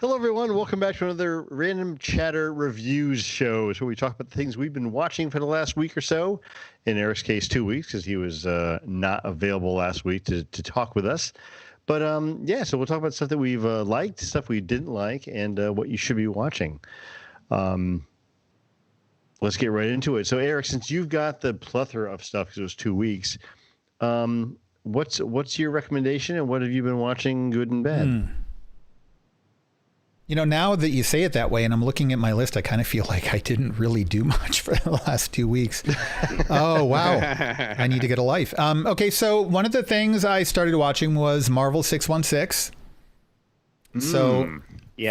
Hello, everyone. Welcome back to another Random Chatter Reviews show. So we talk about the things we've been watching for the last week or so. In Eric's case, 2 weeks, because he was not available last week to talk with us. But yeah, so we'll talk about stuff that we've liked, stuff we didn't like, and what you should be watching. Let's get right into it. So, Eric, since you've got the plethora of stuff, because it was 2 weeks, what's your recommendation, and what have you been watching, good and bad? You know, now that you say it that way, and I'm looking at my list, I kind of feel like I didn't really do much for the last 2 weeks. Oh, wow. I need to get a life. Okay, so one of the things I started watching was Marvel 616. So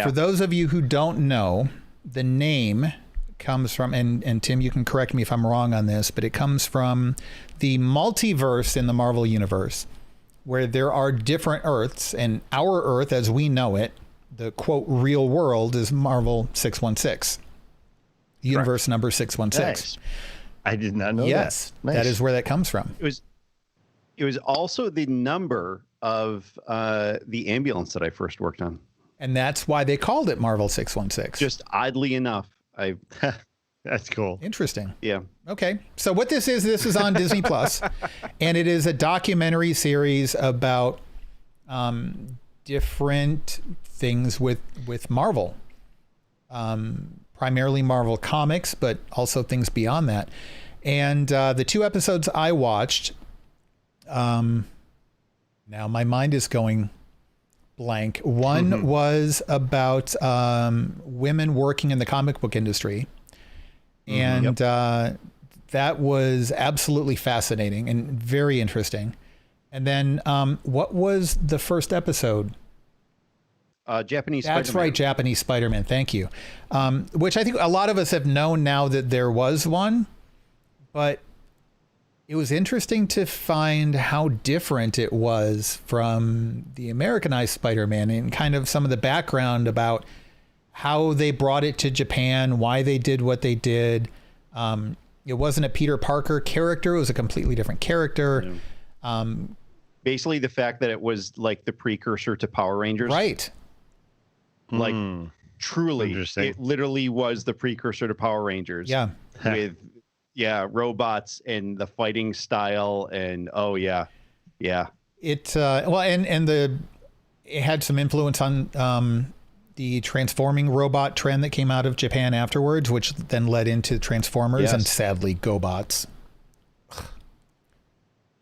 for those of you who don't know, the name comes from, and Tim, you can correct me if I'm wrong on this, but it comes from the multiverse in the Marvel universe, where there are different Earths, and our Earth as we know it, the quote real world, is Marvel 616, universe number 616. Nice. I did not know yes, that. Nice. That is where that comes from. It was also the number of the ambulance that I first worked on. And that's why they called it Marvel 616. Just oddly enough, That's cool. Interesting. Yeah. Okay. So what this is on Disney Plus, and it is a documentary series about different things with Marvel, primarily Marvel Comics, but also things beyond that. And the 2 episodes I watched, now my mind is going blank. One was about women working in the comic book industry. And that was absolutely fascinating and very interesting. And then what was the first episode? Japanese That's Spider-Man. right, Japanese Spider-Man. Thank you. Which I think a lot of us have known now that there was one, but it was interesting to find how different it was from the Americanized Spider-Man and kind of some of the background about how they brought it to Japan, why they did what they did. It wasn't a Peter Parker character. It was a completely different character. Yeah. Basically, the fact that it was like the precursor to Power Rangers. Right. Like, truly, it literally was the precursor to Power Rangers. Yeah. With, robots and the fighting style. And, It, well, and it had some influence on the transforming robot trend that came out of Japan afterwards, which then led into Transformers and sadly GoBots.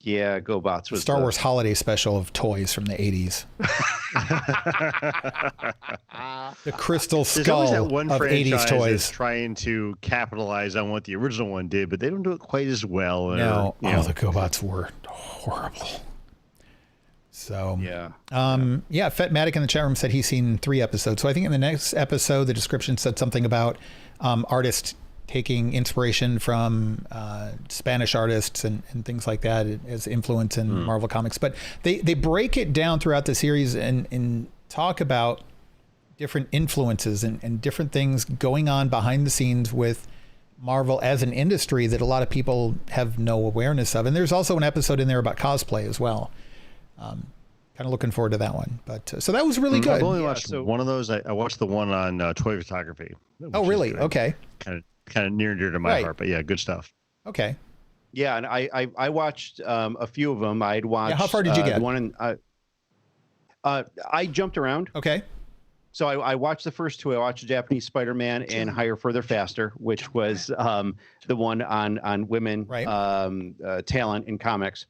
Yeah, GoBots was Star Wars holiday special of toys from the 80s. The crystal skull that one of 80s toys. Trying to capitalize on what the original one did, but they don't do it quite as well. No, the GoBots were horrible. So, Fetmatic in the chat room said he's seen 3 episodes. So I think in the next episode, the description said something about artists taking inspiration from Spanish artists and things like that as influence in Marvel Comics. But they break it down throughout the series and talk about different influences and different things going on behind the scenes with Marvel as an industry that a lot of people have no awareness of. And there's also an episode in there about cosplay as well. Kind of looking forward to that one. But so that was really good. I've only watched one of those. I watched the one on toy photography. Oh, really? Okay. Kind of near and dear to my heart, but yeah, good stuff. Okay. Yeah, and I watched a few of them. I'd watched. How far did you get? One I jumped around. Okay. So I watched the first 2. I watched Japanese Spider-Man and Higher, Further, Faster, which was the one on women talent in comics.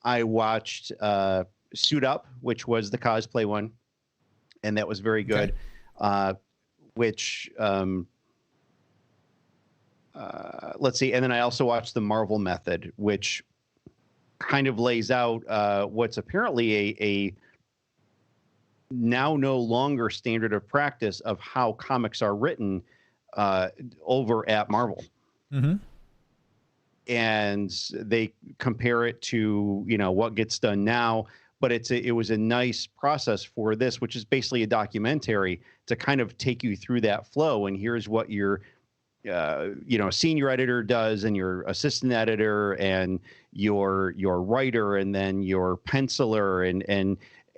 I watched Suit Up, which was the cosplay one, and that was very good. Okay. Let's see. And then I also watched The Marvel Method, which kind of lays out what's apparently a now no longer standard of practice of how comics are written over at Marvel. Mm-hmm. And they compare it to, what gets done now. But it was a nice process for this, which is basically a documentary to kind of take you through that flow. And here's what your senior editor does, and your assistant editor, and your writer, and then your penciler,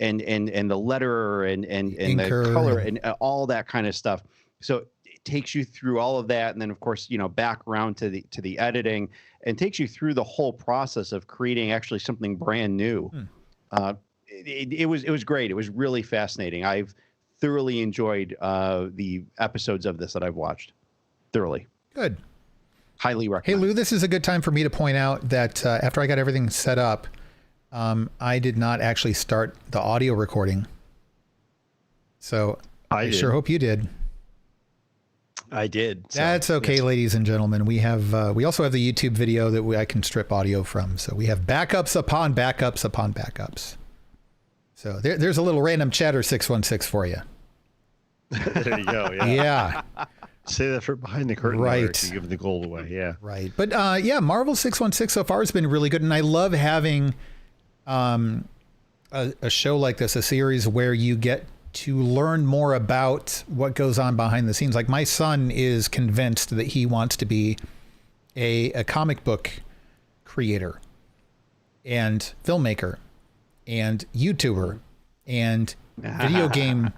and the letterer and the color and all that kind of stuff. So it takes you through all of that, and then of course, you know, back around to the editing, and takes you through the whole process of creating actually something brand new. It was great. It was really fascinating. I've thoroughly enjoyed the episodes of this that I've watched. Thoroughly. Good. Highly recommend. Hey, Lou, this is a good time for me to point out that after I got everything set up, I did not actually start the audio recording. So I sure hope you did. I did. So that's okay, ladies and gentlemen. We have we also have the YouTube video that I can strip audio from. So we have backups upon backups upon backups. So there's a little random chatter 616 for you. There you go. Yeah. Yeah. Say that for behind the curtain. Right. To give the gold away. Yeah. Right. But yeah, Marvel 616 so far has been really good. And I love having a show like this, a series where you get to learn more about what goes on behind the scenes. Like my son is convinced that he wants to be a comic book creator and filmmaker and YouTuber and video game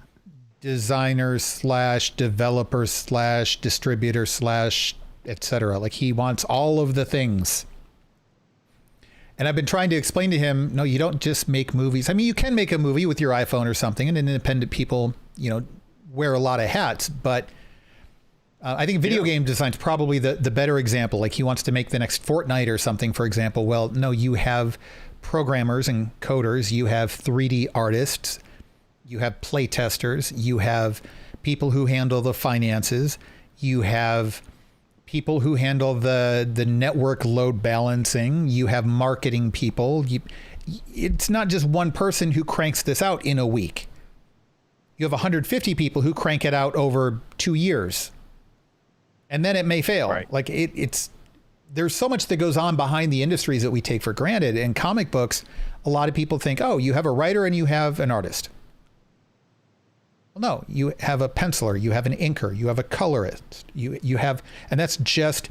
designer / developer / distributor / etc. Like he wants all of the things. And I've been trying to explain to him, no, you don't just make movies. I mean, you can make a movie with your iPhone or something, and independent people, you know, wear a lot of hats. But I think video game design's probably the better example. Like he wants to make the next Fortnite or something, for example. Well, no, you have programmers and coders. You have 3D artists. You have play testers. You have people who handle the finances. You have people who handle the network load balancing. You have marketing people. It's not just one person who cranks this out in a week. You have 150 people who crank it out over 2 years. And then it may fail. Right. Like there's so much that goes on behind the industries that we take for granted. In comic books, a lot of people think, oh, you have a writer and you have an artist. Well, no, you have a penciler, you have an inker, you have a colorist, you have, and that's just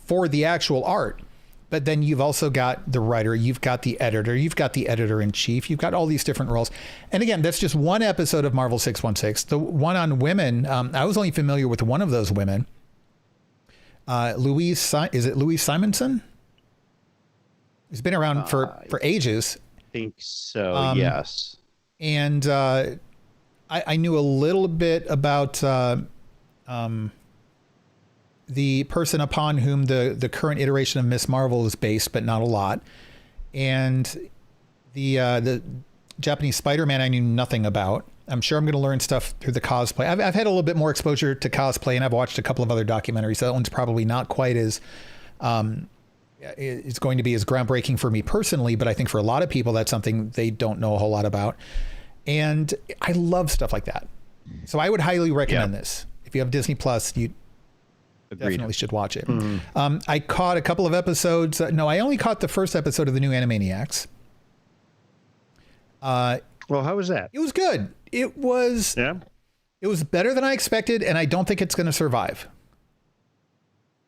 for the actual art. But then you've also got the writer, you've got the editor, you've got the editor in chief, you've got all these different roles. And again, that's just one episode of Marvel 616. The one on women, I was only familiar with one of those women. Louise Simonson? Who's been around for ages. I think so, yes. And I knew a little bit about the person upon whom the current iteration of Miss Marvel is based, but not a lot. And the Japanese Spider-Man I knew nothing about. I'm sure I'm going to learn stuff through the cosplay. I've had a little bit more exposure to cosplay, and I've watched a couple of other documentaries. So that one's probably not quite as it's going to be as groundbreaking for me personally, but I think for a lot of people, that's something they don't know a whole lot about. And I love stuff like that. So I would highly recommend this. If you have Disney Plus, you definitely should watch it. Mm-hmm. I caught a couple of episodes. No, I only caught the first episode of the new Animaniacs. Well, how was that? It was good. It was better than I expected, and I don't think it's going to survive.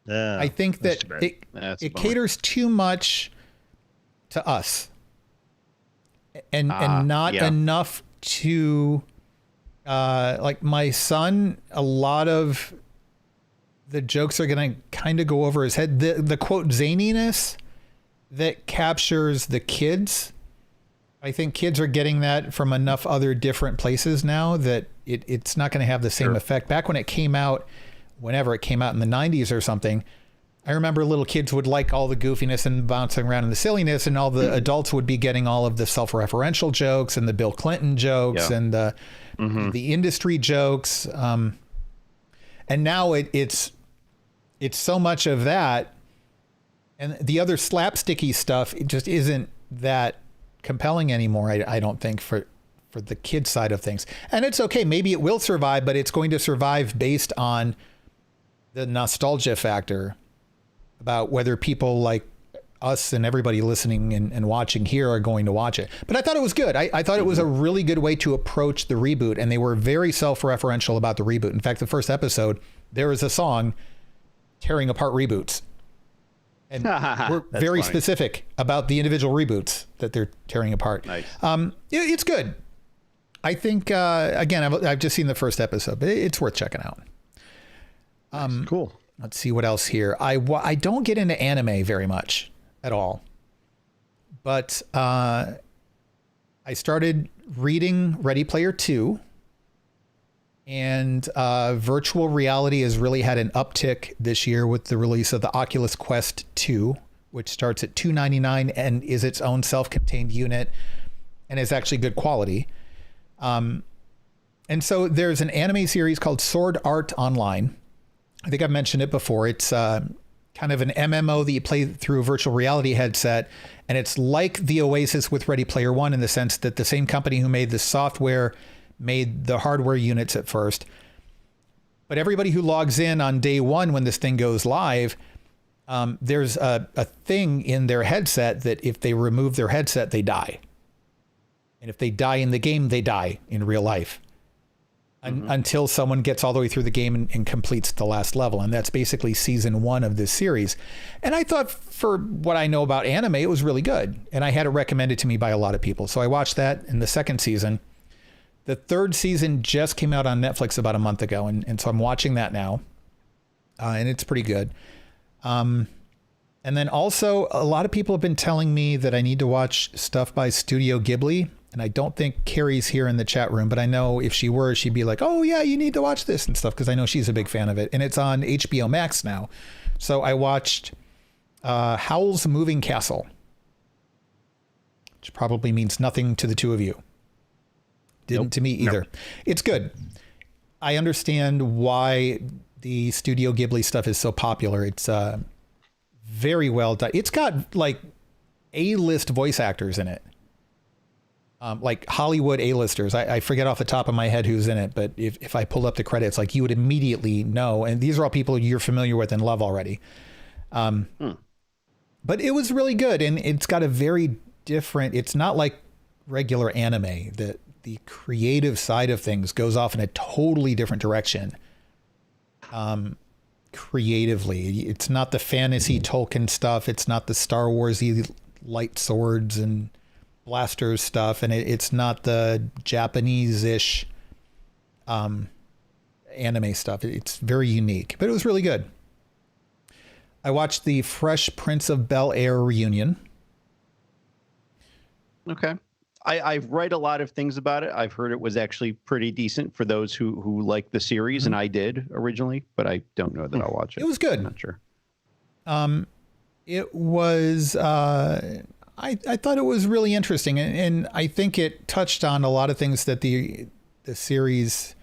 I think that it caters too much to us. And not enough to like my son. A lot of the jokes are going to kind of go over his head. The quote zaniness that captures the kids. I think kids are getting that from enough other different places now that it's not going to have the same effect. Back when it came out, whenever it came out in the 90s or something, I remember little kids would like all the goofiness and bouncing around in the silliness, and all the adults would be getting all of the self-referential jokes and the Bill Clinton jokes and the industry jokes. And now it's so much of that, and the other slapsticky stuff, it just isn't that compelling anymore. I don't think for the kid side of things. And it's okay. Maybe it will survive, but it's going to survive based on the nostalgia factor about whether people like us and everybody listening and watching here are going to watch it. But I thought it was good. I thought it was a really good way to approach the reboot, and they were very self-referential about the reboot. In fact, the first episode, there was a song tearing apart reboots. And we're very specific about the individual reboots that they're tearing apart. Nice. It's good. I think, again, I've just seen the first episode, but it's worth checking out. Cool. Let's see what else here. I don't get into anime very much at all, but I started reading Ready Player 2, and virtual reality has really had an uptick this year with the release of the Oculus Quest 2, which starts at $299 and is its own self-contained unit and is actually good quality. And so there's an anime series called Sword Art Online. I think I've mentioned it before. It's kind of an MMO that you play through a virtual reality headset. And it's like the Oasis with Ready Player One in the sense that the same company who made the software made the hardware units at first. But everybody who logs in on day one when this thing goes live, there's a thing in their headset that if they remove their headset, they die. And if they die in the game, they die in real life until someone gets all the way through the game and completes the last level. And that's basically season 1 of this series. And I thought, for what I know about anime, it was really good. And I had it recommended to me by a lot of people. So I watched that in the second season. The third season just came out on Netflix about a month ago. And so I'm watching that now. And it's pretty good. And then also, a lot of people have been telling me that I need to watch stuff by Studio Ghibli. And I don't think Carrie's here in the chat room, but I know if she were, she'd be like, oh, yeah, you need to watch this and stuff, because I know she's a big fan of it. And it's on HBO Max now. So I watched Howl's Moving Castle, which probably means nothing to the two of you. Didn't to me either. Nope. It's good. I understand why the Studio Ghibli stuff is so popular. It's very well done. It's got like A-list voice actors in it. Like Hollywood A-listers. I forget off the top of my head who's in it, but if I pulled up the credits, like you would immediately know. And these are all people you're familiar with and love already. But it was really good. And it's got a very different, it's not like regular anime. The creative side of things goes off in a totally different direction. Creatively, it's not the fantasy Tolkien stuff. It's not the Star Warsy light swords and blasters stuff, and it's not the Japanese-ish anime stuff. It's very unique, but it was really good. I watched the Fresh Prince of Bel-Air reunion. Okay. I've read a lot of things about it. I've heard it was actually pretty decent for those who like the series, and I did originally, but I don't know that I'll watch it. It was good. I'm not sure. It was... I thought it was really interesting, and I think it touched on a lot of things that the series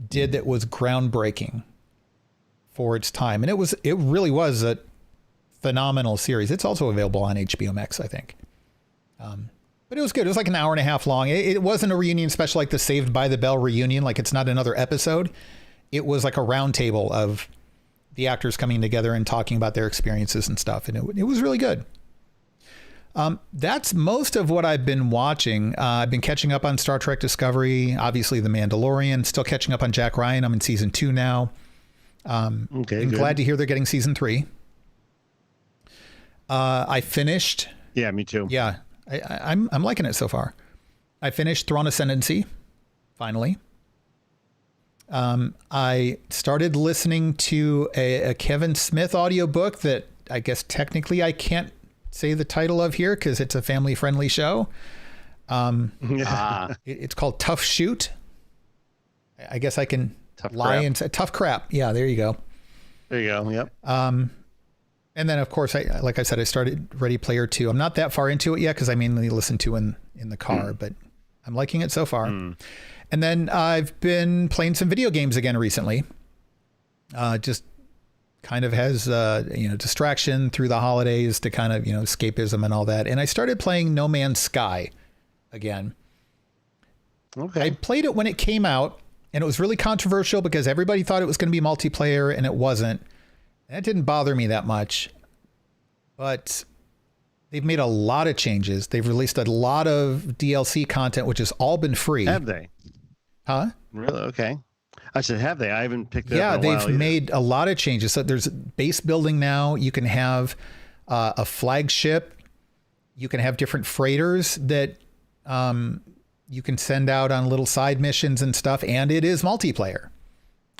did that was groundbreaking for its time. And it really was a phenomenal series. It's also available on HBO Max, I think. But it was good. It was like an hour and a half long. It wasn't a reunion special like the Saved by the Bell reunion. Like, it's not another episode. It was like a round table of the actors coming together and talking about their experiences and stuff. And it was really good. That's most of what I've been watching. I've been catching up on Star Trek Discovery, obviously The Mandalorian, still catching up on Jack Ryan. I'm in season 2 now. I'm glad to hear they're getting season 3. I finished. Yeah, me too. Yeah, I'm liking it so far. I finished Thrawn Ascendancy, finally. I started listening to a Kevin Smith audiobook that I guess technically I can't say the title of here because it's a family-friendly show. It's called Tough Shoot. I guess I can and say Tough Crap. Yeah, there you go. There you go. Yep. And then, of course, like I said, I started Ready Player 2. I'm not that far into it yet because I mainly listen to in the car, but I'm liking it so far. And then I've been playing some video games again recently. Just kind of has, distraction through the holidays to kind of, escapism and all that. And I started playing No Man's Sky again. Okay. I played it when it came out, and it was really controversial because everybody thought it was going to be multiplayer, and it wasn't. That didn't bother me that much. But they've made a lot of changes. They've released a lot of DLC content, which has all been free. Have they? Huh? Really? Okay. I said, have they? I haven't picked it up in a while. They've made a lot of changes. So there's base building now. You can have a flagship. You can have different freighters that you can send out on little side missions and stuff, and it is multiplayer.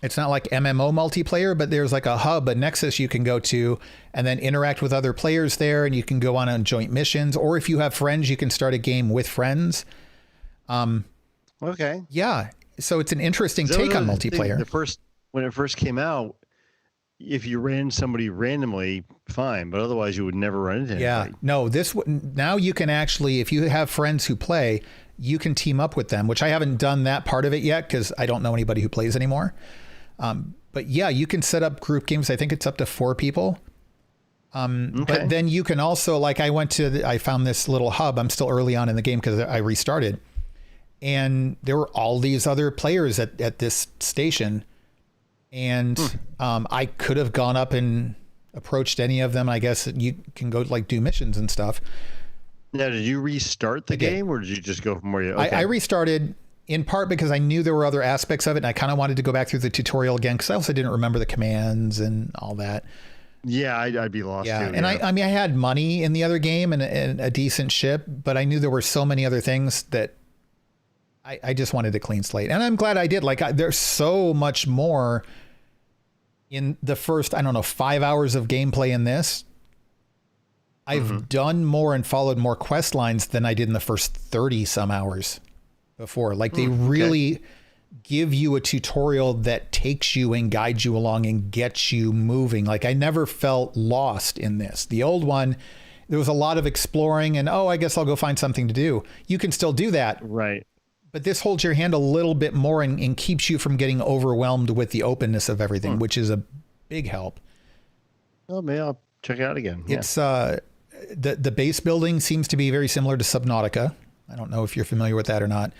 It's not like MMO multiplayer, but there's like a hub, a nexus you can go to and then interact with other players there, and you can go on joint missions. Or if you have friends, you can start a game with friends. Okay. Yeah. So it's an interesting take on multiplayer. When it first came out, if you ran somebody randomly, fine, but otherwise you would never run into anybody. Yeah. No, now you can actually, if you have friends who play, you can team up with them, which I haven't done that part of it yet because I don't know anybody who plays anymore. But yeah, you can set up group games. I think it's up to 4 people. But then you can also, like I found this little hub. I'm still early on in the game because I restarted. And there were all these other players at this station. And I could have gone up and approached any of them. I guess you can go like do missions and stuff. Now, did you restart the game or did you just go from where you... Okay. I restarted in part because I knew there were other aspects of it. And I kind of wanted to go back through the tutorial again because I also didn't remember the commands and all that. Yeah, I'd be lost too. And I mean, I had money in the other game and a decent ship, but I knew there were so many other things that I just wanted a clean slate. And I'm glad I did. Like, there's so much more in the first, 5 hours of gameplay in this. I've done more and followed more quest lines than I did in the first 30 some hours before. Like, they really give you a tutorial that takes you and guides you along and gets you moving. Like, I never felt lost in this. The old one, there was a lot of exploring and, I guess I'll go find something to do. You can still do that. Right. But this holds your hand a little bit more and keeps you from getting overwhelmed with the openness of everything, which is a big help. Oh, maybe I'll check it out again. Yeah. It's the base building seems to be very similar to Subnautica. I don't know if you're familiar with that or not.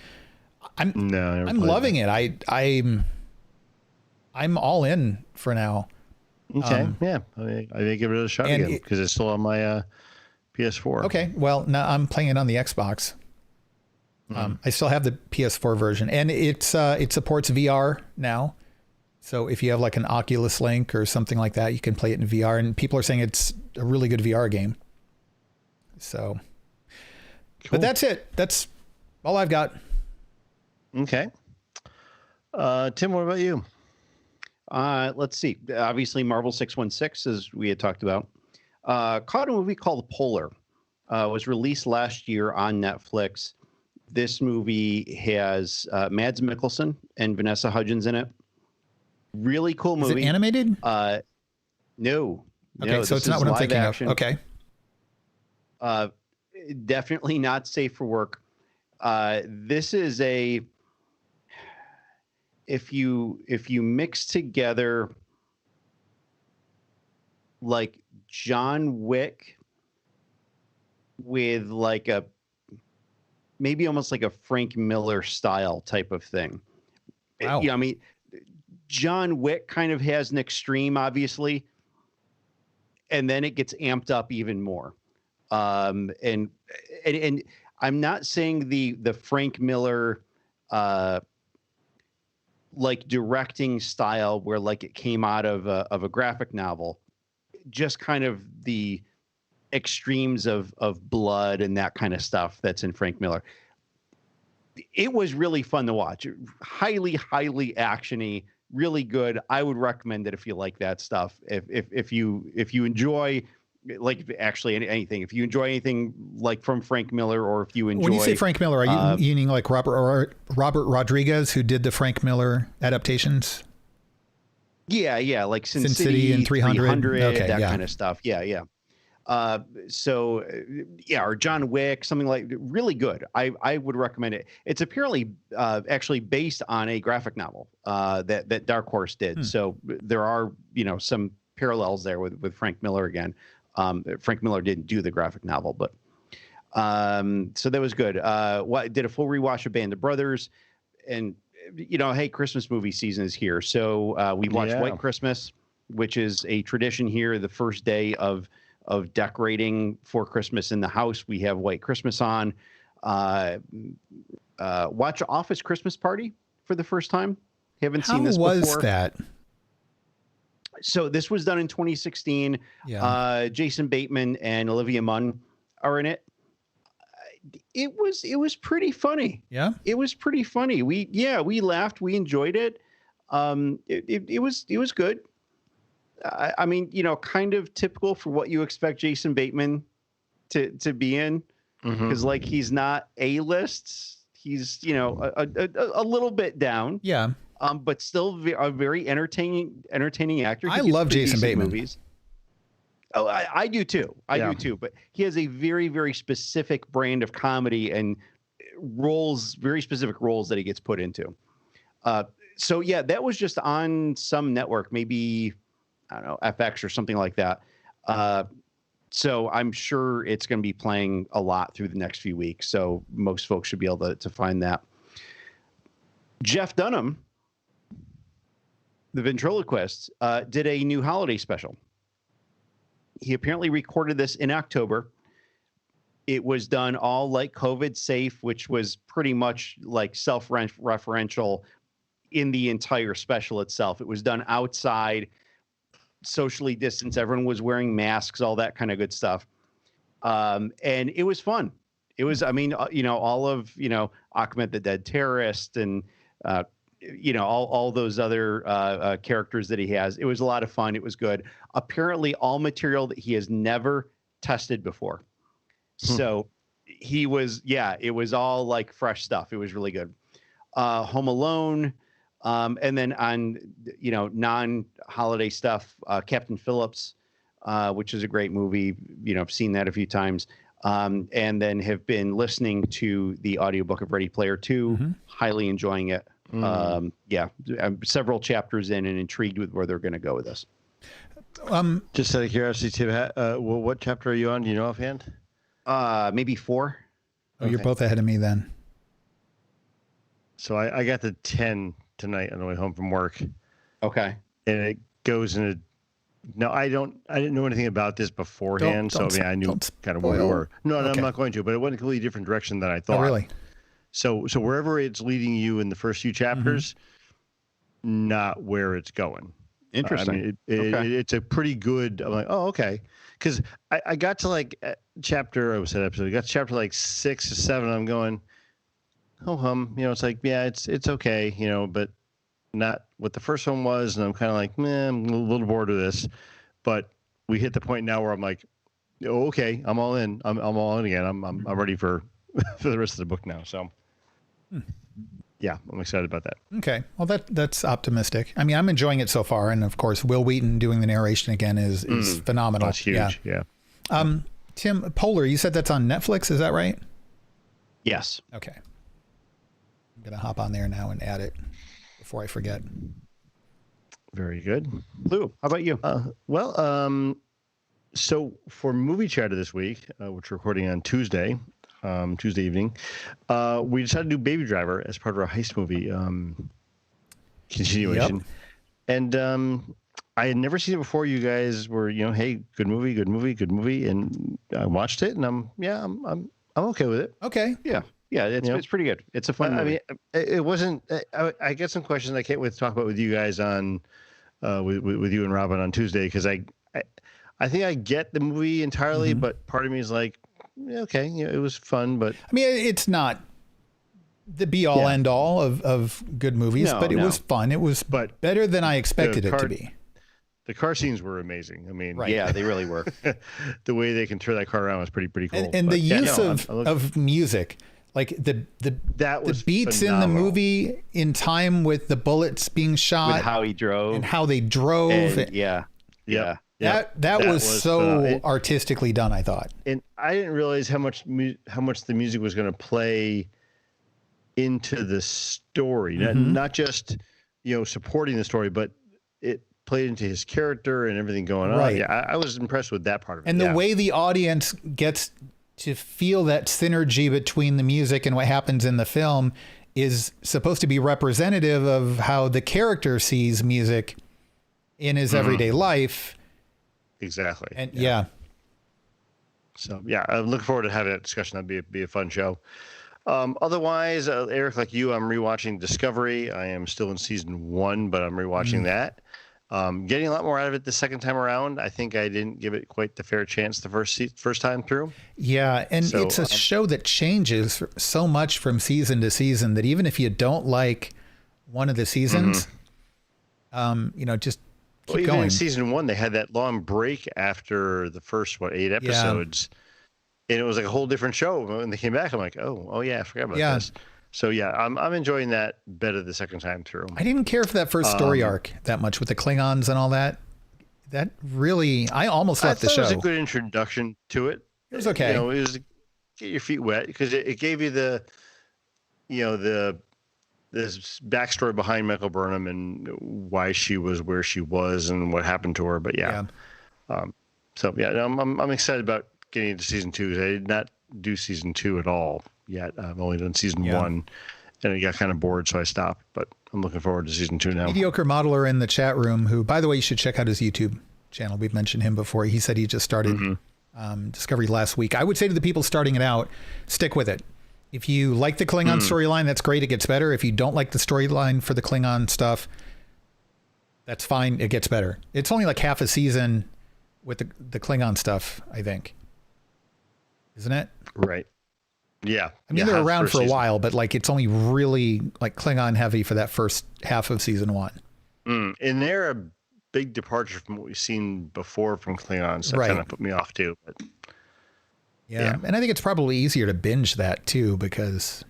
I'm loving it. I'm all in for now. Okay. I may give it a shot again because it's still on my PS4. Okay. Well, now I'm playing it on the Xbox. I still have the PS4 version, and it supports VR now. So if you have like an Oculus Link or something like that, you can play it in VR, and people are saying it's a really good VR game. So, cool. But that's it. That's all I've got. Okay. Tim, what about you? Let's see. Obviously, Marvel 616, as we had talked about. Caught a movie called Polar. Was released last year on Netflix. This movie has Mads Mikkelsen and Vanessa Hudgens in it. Really cool movie. Is it animated? No. Okay, so it's not what I'm thinking of. Okay. Definitely not safe for work. This is if you mix together like John Wick with like maybe almost like a Frank Miller style type of thing. Wow. I mean, John Wick kind of has an extreme, obviously, and then it gets amped up even more. And I'm not saying the Frank Miller like directing style where like it came out of a graphic novel, just kind of the extremes of blood and that kind of stuff that's in Frank Miller. It was really fun to watch. Highly actiony, really good. I would recommend it if you like that stuff. If you enjoy like actually anything, if you enjoy anything like from Frank Miller, or if you enjoy. When you say Frank Miller, are you meaning like Robert Rodriguez, who did the Frank Miller adaptations? Yeah, like Sin City and 300 okay, that kind of stuff. Yeah. Or John Wick, something like really good. I would recommend it. It's apparently actually based on a graphic novel that Dark Horse did. So there are some parallels there with Frank Miller again. Frank Miller didn't do the graphic novel, but so that was good. Did a full rewatch of Band of Brothers, and hey, Christmas movie season is here, so we watched White Christmas, which is a tradition here. The first day of decorating for Christmas in the house, we have White Christmas on. Watch Office Christmas Party for the first time. Haven't seen this before. How was that? So this was done in 2016. Yeah. Jason Bateman and Olivia Munn are in it. It was pretty funny. Yeah, it was pretty funny. We laughed. We enjoyed it. It was good. I mean, kind of typical for what you expect Jason Bateman to be in, because like he's not A-list. He's a little bit down. Yeah. But still a very entertaining actor. I love Jason Bateman movies. Oh, I do too. I do too. But he has a very, very specific brand of comedy and very specific roles that he gets put into. So yeah, that was just on some network, maybe, I don't know, FX or something like that. So I'm sure it's going to be playing a lot through the next few weeks. So most folks should be able to find that. Jeff Dunham, the ventriloquist, did a new holiday special. He apparently recorded this in October. It was done all like COVID safe, which was pretty much like self-referential in the entire special itself. It was done outside, socially distanced. Everyone was wearing masks, all that kind of good stuff. And it was fun. It was, I mean, all of, Ahmed the Dead Terrorist and, all those other characters that he has. It was a lot of fun. It was good. Apparently all material that he has never tested before. So it was all like fresh stuff. It was really good. Home Alone. And then on, non-holiday stuff, Captain Phillips, which is a great movie. I've seen that a few times. And then have been listening to the audiobook of Ready Player 2, highly enjoying it. I'm several chapters in and intrigued with where they're going to go with this. Just out of curiosity, Tim, what chapter are you on? Do you know offhand? Maybe 4. Oh, okay. You're both ahead of me then. So I got the 10 tonight on the way home from work. Okay. And it goes in I didn't know anything about this beforehand. I knew kind of where we were. No, I'm not going to, but it went a completely different direction than I thought. Oh, really? So wherever it's leading you in the first few chapters, not where it's going. Interesting. It's a pretty good. I'm like, oh, okay, because I got to like chapter. I got to chapter like 6 or 7. I'm going, it's like, yeah, it's okay, but not what the first one was, and I'm kind of like, I'm a little bored of this. But we hit the point now where I'm like, oh, okay, I'm all in. I'm all in again. I'm ready for the rest of the book now. So. Yeah, I'm excited about that. Okay. Well, that's optimistic. I mean, I'm enjoying it so far. And of course, Will Wheaton doing the narration again is phenomenal. That's huge. Yeah. Tim, Polar, you said that's on Netflix. Is that right? Yes. Okay. I'm going to hop on there now and add it before I forget. Very good. Lou, how about you? So for Movie Chatter this week, which we're recording on Tuesday evening, we decided to do Baby Driver as part of our heist movie continuation. Yep. And I had never seen it before. You guys were, hey, good movie, and I watched it, and I'm okay with it. Okay, yeah, it's pretty good. It's a fun movie. I mean, it wasn't. I get some questions I can't wait to talk about with you guys on with you and Robin on Tuesday, because I think I get the movie entirely, but part of me is like, okay, it was fun, but I mean, it's not the be all end all of good movies, but it was fun. It was better than I expected it to be. The car scenes were amazing. I mean, yeah, they really were. The way they can turn that car around was pretty cool. And the use of music, like the beats phenomenal. In the movie in time with the bullets being shot, with how he drove and how they drove. And, yeah. That was so artistically done, I thought. And I didn't realize how much the music was going to play into the story, not just supporting the story, but it played into his character and everything going on. Yeah, I was impressed with that part of it. And the way the audience gets to feel that synergy between the music and what happens in the film is supposed to be representative of how the character sees music in his everyday life. Exactly. And So I'm looking forward to having that discussion. That'd be a fun show. Otherwise, Eric, like you, I'm rewatching Discovery. I am still in season 1, but I'm rewatching that. Getting a lot more out of it the second time around. I think I didn't give it quite the fair chance the first time through. Yeah, and so, it's a show that changes so much from season to season that even if you don't like one of the seasons, just keep even going. In season 1, they had that long break after the first 8 episodes, and it was like a whole different show. When they came back, I'm like, oh yeah, I forgot about this. So yeah, I'm enjoying that better the second time through. I didn't care for that first story arc that much with the Klingons and all that. That really, I almost left the show. It was a good introduction to it. It was okay. It was get your feet wet because it gave you this backstory behind Michael Burnham and why she was where she was and what happened to her. But I'm excited about getting into season 2 because I did not do season 2 at all yet. I've only done season 1 and I got kind of bored, so I stopped, but I'm looking forward to season 2 now. Mediocre Modeler in the chat room, who, by the way, you should check out his YouTube channel. We've mentioned him before. He said he just started Discovery last week. I would say to the people starting it out, stick with it. If you like the Klingon storyline, that's great. It gets better. If you don't like the storyline for the Klingon stuff, that's fine. It gets better. It's only like half a season with the Klingon stuff, I think. Isn't it? Right. Yeah. I mean, they're around for a while, but like it's only really like Klingon heavy for that first half of season 1. And they're a big departure from what we've seen before from Klingons. So that kind of put me off too. But yeah. And I think it's probably easier to binge that too, because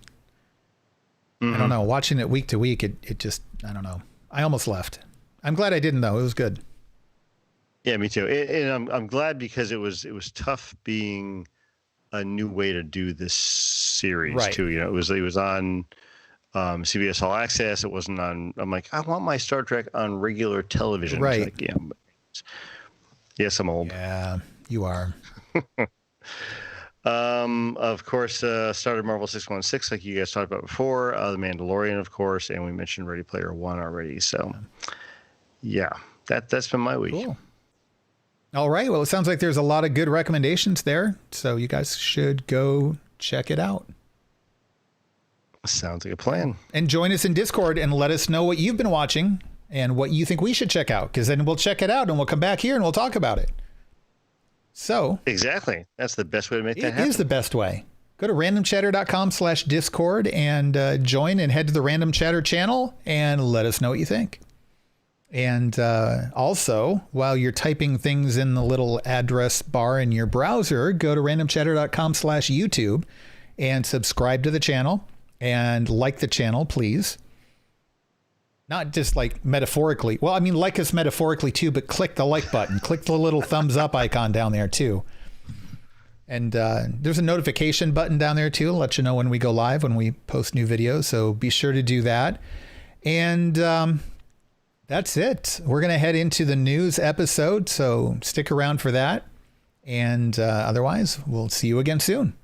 I don't know, watching it week to week, it just, I don't know. I almost left. I'm glad I didn't though. It was good. Yeah, me too. And I'm glad because it was tough being a new way to do this series too. It was on CBS All Access. It wasn't on. I'm like, I want my Star Trek on regular television. Right. Like, yes, I'm old. Yeah, you are. Of course, started Marvel 616, like you guys talked about before. The Mandalorian, of course, and we mentioned Ready Player One already. So, that's been my week. Cool. All right. Well, it sounds like there's a lot of good recommendations there, so you guys should go check it out. Sounds like a plan. And join us in Discord and let us know what you've been watching and what you think we should check out, because then we'll check it out and we'll come back here and we'll talk about it. So exactly. That's the best way to make that happen. It is the best way. Go to randomchatter.com/Discord and join and head to the Random Chatter channel and let us know what you think. And also, while you're typing things in the little address bar in your browser, go to randomchatter.com/YouTube and subscribe to the channel and like the channel, please. Not just like metaphorically. Well, I mean, like us metaphorically too, but click the like button. Click the little thumbs up icon down there too. And there's a notification button down there too. Let you know when we go live, when we post new videos. So be sure to do that. And that's it. We're going to head into the news episode. So stick around for that. And otherwise, we'll see you again soon.